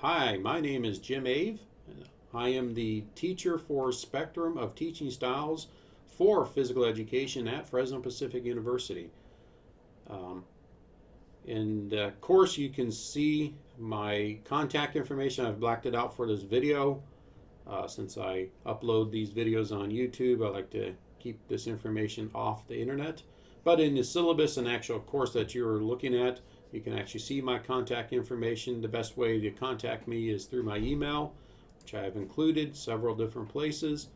Hi, my name is Jim Ave. I am the teacher for Spectrum of Teaching Styles for Physical Education at Fresno Pacific University. In the course, you can see my contact information. I've blacked it out for this video. Since I upload these videos on YouTube, I like to keep this information off the internet. But in the syllabus and actual course that you're looking at, you can actually see my contact information. The best way to contact me is through my email, which I have included several different places.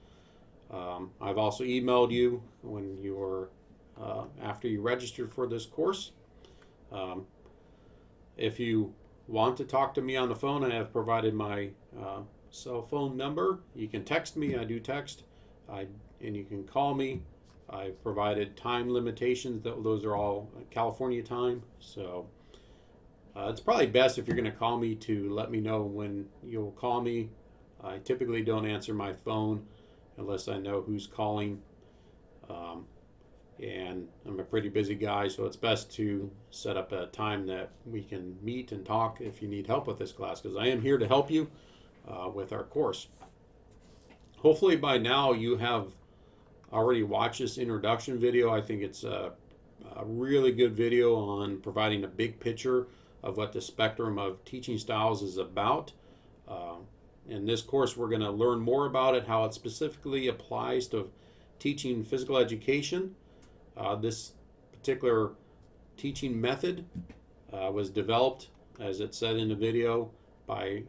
I've also emailed you when you're after you registered for this course. If you want to talk to me on the phone, I have provided my cell phone number. You can text me. I do text, and you can call me. I've provided time limitations. Those are all California time, so it's probably best if you're going to call me to let me know when you'll call me. I typically don't answer my phone unless I know who's calling, and I'm a pretty busy guy, so it's best to set up a time that we can meet and talk if you need help with this class, because I am here to help you with our course. Hopefully by now you have already watched this introduction video. I think it's a really good video on providing a big picture of what the spectrum of teaching styles is about. In this course, we're going to learn more about it, how it specifically applies to teaching physical education. This particular teaching method was developed, as it said in the video, by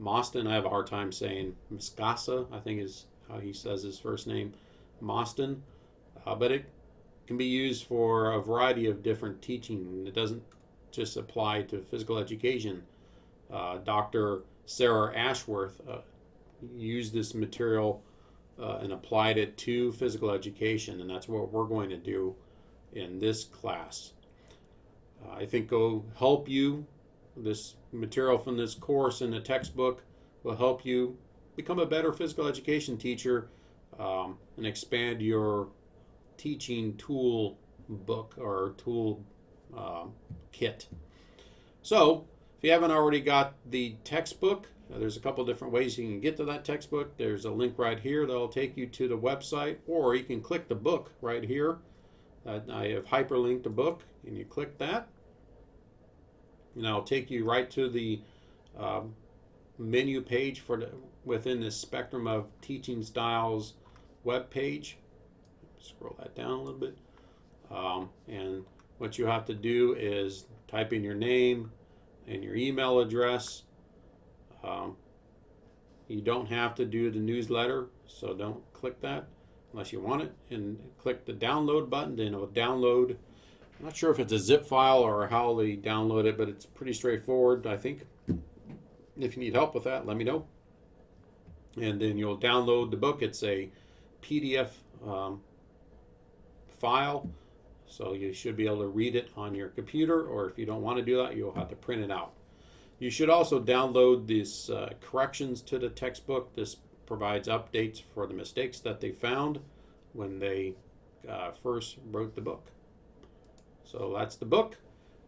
Mosston. I have a hard time saying Muscasa, I think is how he says his first name, Mosston. But it can be used for a variety of different teaching. It doesn't just apply to physical education. Dr. Sarah Ashworth used this material and applied it to physical education, and that's what we're going to do in this class. I think it'll help you. This material from this course in the textbook will help you become a better physical education teacher and expand your teaching tool book or tool kit. So if you haven't already got the textbook, there's a couple different ways you can get to that textbook. There's a link right here that'll take you to the website, or you can click the book right here. I have hyperlinked the book, and you click that, and that'll take you right to the menu page for within this Spectrum of Teaching Styles web page. Scroll that down a little bit, and what you have to do is type in your name and your email address. You don't have to do the newsletter, so don't click that unless you want it, and click the download button. Then it'll download. I'm not sure if it's a zip file or how they download it, but it's pretty straightforward, I think. If you need help with that, let me know. And then you'll download the book. It's a PDF file, so you should be able to read it on your computer, or if you don't want to do that, you'll have to print it out. You should also download these corrections to the textbook. This provides updates for the mistakes that they found when they first wrote the book. So that's the book,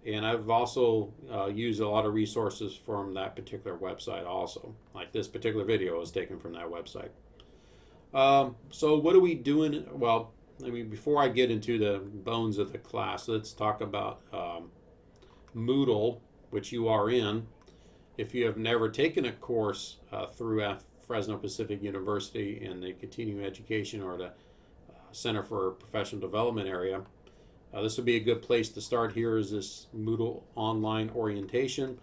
and I've also used a lot of resources from that particular website also. Like this particular video was taken from that website. So what are we doing? Well, I mean, before I get into the bones of the class, let's talk about Moodle, which you are in. If you have never taken a course through Fresno Pacific University in the continuing education or the Center for Professional Development area, this would be a good place to start. Here is this Moodle Online Orientation.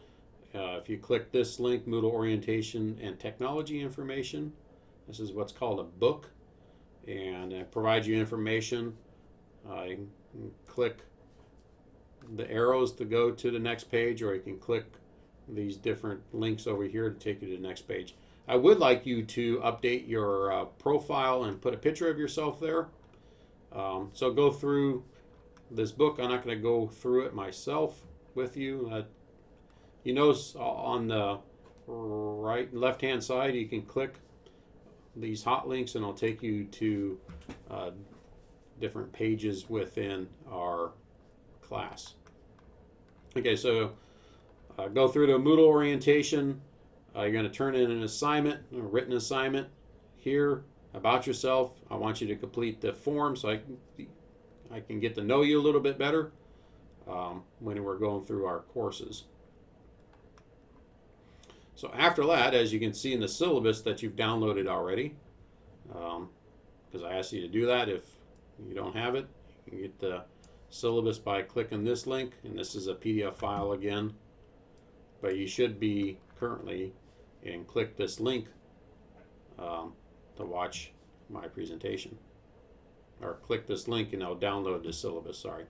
If you click this link, Moodle Orientation and Technology Information, this is what's called a book, and it provides you information. You can click the arrows to go to the next page, or you can click these different links over here to take you to the next page. I would like you to update your profile and put a picture of yourself there. So go through this book. I'm not going to go through it myself with you. You notice on the right and left hand side you can click these hot links, and it'll take you to different pages within our class. Okay, so go through the Moodle Orientation. You're going to turn in an assignment, a written assignment here about yourself. I want you to complete the form so I can get to know you a little bit better when we're going through our courses. So after that, as you can see in the syllabus that you've downloaded already, because I asked you to do that, if you don't have it, you can get the syllabus by clicking this link, and this is a PDF file again, but you should be currently, and click this link to watch my presentation, or click this link and I'll download the syllabus, sorry.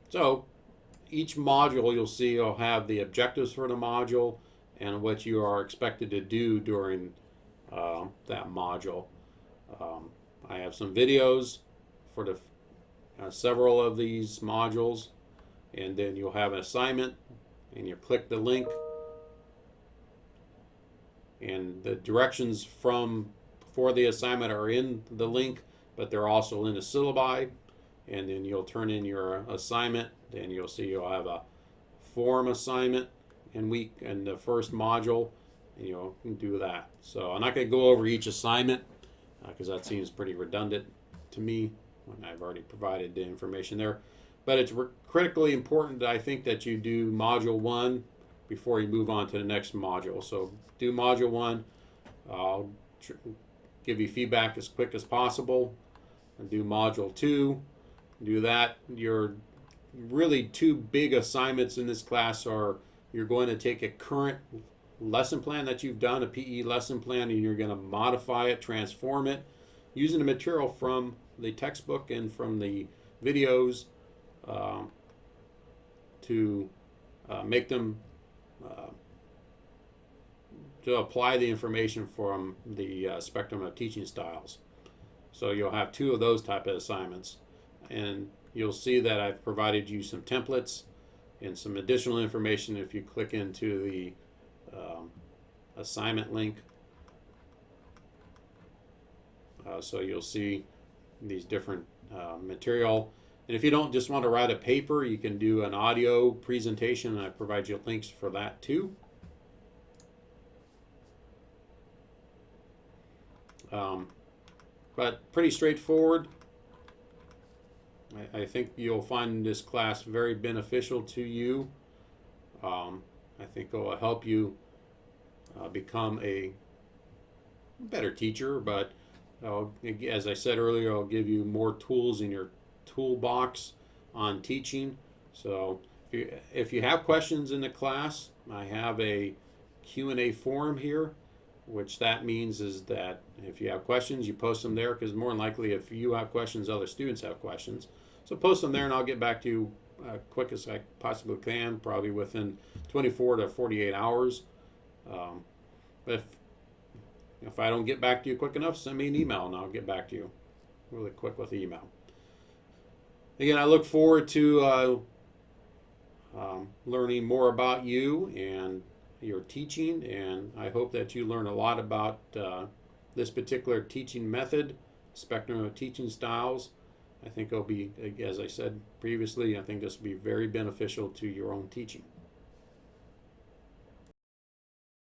So each module you'll see will have the objectives for the module and what you are expected to do during that module. I have some videos for the several of these modules, and then you'll have an assignment and you click the link, and the directions for the assignment are in the link, but they're also in the syllabi. And then you'll turn in your assignment, and you'll see you'll have a form assignment in the first module, and you'll do that. So I'm not going to go over each assignment because that seems pretty redundant to me when I've already provided the information there. But it's critically important, I think, that you do module 1 before you move on to the next module. So do module 1. I'll give you feedback as quick as possible. And do module 2. Do that. Your really two big assignments in this class are you're going to take a current lesson plan that you've done, a PE lesson plan, and you're going to modify it, transform it, using the material from the textbook and from the videos to make them, to apply the information from the spectrum of teaching styles. So you'll have two of those type of assignments. And you'll see that I've provided you some templates and some additional information if you click into the assignment link. So you'll see these different material. And if you don't just want to write a paper, you can do an audio presentation, and I provide you links for that too. But pretty straightforward. I think you'll find this class very beneficial to you. I think it will help you become a better teacher, but as I said earlier, I'll give you more tools in your toolbox on teaching. So if you have questions in the class, I have a Q&A forum here, which that means is that if you have questions, you post them there, because more than likely if you have questions, other students have questions. So post them there and I'll get back to you quick as I possibly can, probably within 24 to 48 hours. But if I don't get back to you quick enough, send me an email and I'll get back to you really quick with the email. Again, I look forward to learning more about you and your teaching, and I hope that you learn a lot about this particular teaching method, spectrum of teaching styles. I think it'll be, as I said previously, I think this will be very beneficial to your own teaching.